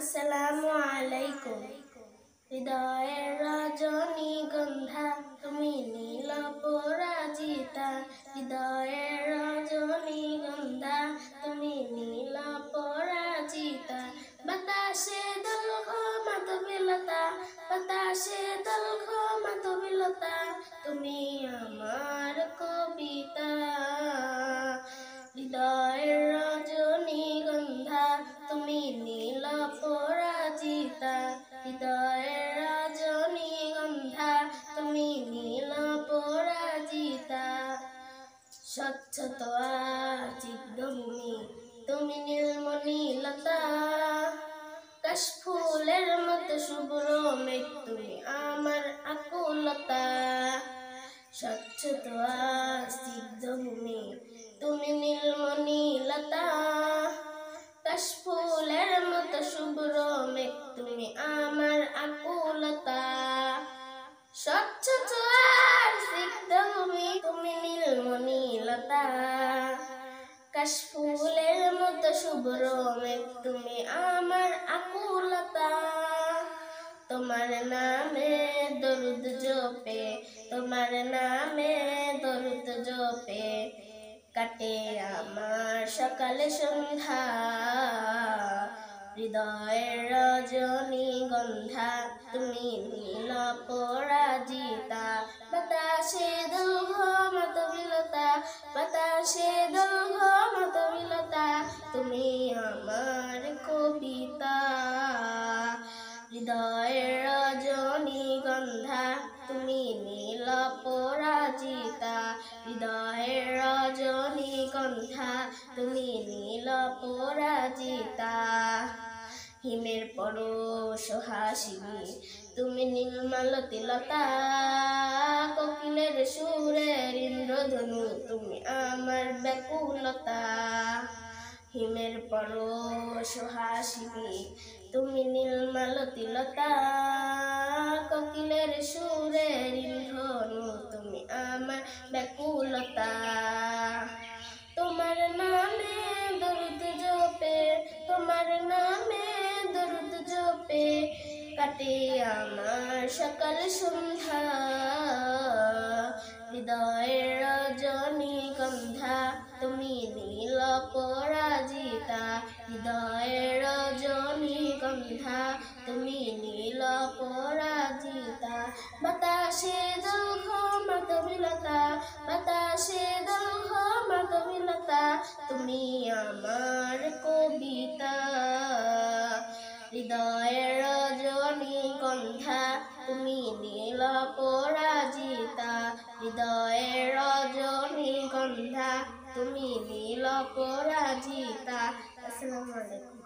আসসালামু আলাইকুম। হৃদয়ের রজনীগন্ধা তুমি নীল পরাজিতা, হৃদয়ের রজনীগন্ধা তুমি নীল পরাজিতা। বাতাসে দোলক মাধবীলতা, বাতাসে দোলক মাধবীলতা, তুমি আমার কবিতা। হৃদয়ের রজনীগন্ধা তুমি নীল পরাজিতা, হৃদয়ের রজনীগন্ধা তুমি নীল পরাজিতা। স্বচ্ছ তোয়ার চিত্তভূমি তুমি নীলমণিলতা, কাশফুলের মতো শুভ্র মেঘ তুমি আমার আকুলতা। স্বচ্ছ তোয়ার চিত্তভূমি তুমি নীলমণিলতা, কাশফুলের মতো শুভ্র মেঘ তুমি আমার আকুলতা। স্বচ্ছ তোয়ার সিদ্ধভূমি তুমি নীলমণিলতা, কাশফুলের মতো শুভ্র মেঘ তুমি আমার আকুলতা। তোমার নামে দরুদ জপে, তোমার নামে দরুদ জপে কাটে আমার সকালে সন্ধ্যা। হৃদয়ের রজনীগন্ধা তুমি নীল পরাজিতা, বাতাসে দোলক মাধবীলতা, বাতাসে দোলক মাধবীলতা, তুমি আমার কবিতা। হৃদয়ের রজনীগন্ধা তুমি নীল পরাজিতা, হৃদয়ের রজনীগন্ধা তুমি নীল পরাজিতা। হিমের পরশ হাসিনী তুমি নীলমালতিলতা, কোকিলের সুরের ইন্দ্রধনু তুমি আমার ব্যাকুলতা। হিমের পরশ হাসিনী তুমি নীলমালতিলতা, কোকিলের সুরের ইন্দ্রধনু তুমি আমার ব্যাকুলতা। তোমার নামে দরুদ জপে, তোমার নামে দরুদ জপে কাটে আমার সকাল সন্ধ্যা। হৃদয়ের রজনীগন্ধা তুমি নীল পরাজিতা, হৃদয়ের রজনীগন্ধা তুমি নীল পরাজিতা। বাতাসে দোলক মাধবীলতা, বাতাসে দোলক মাধবীলতা, তুমি আমার কবিতা। হৃদয়ের রজনীগন্ধা তুমি নীল পরাজিতা, হৃদয়ের রজনীগন্ধা তুমি নীল পরাজিতা। আসসালামু আলাইকুম।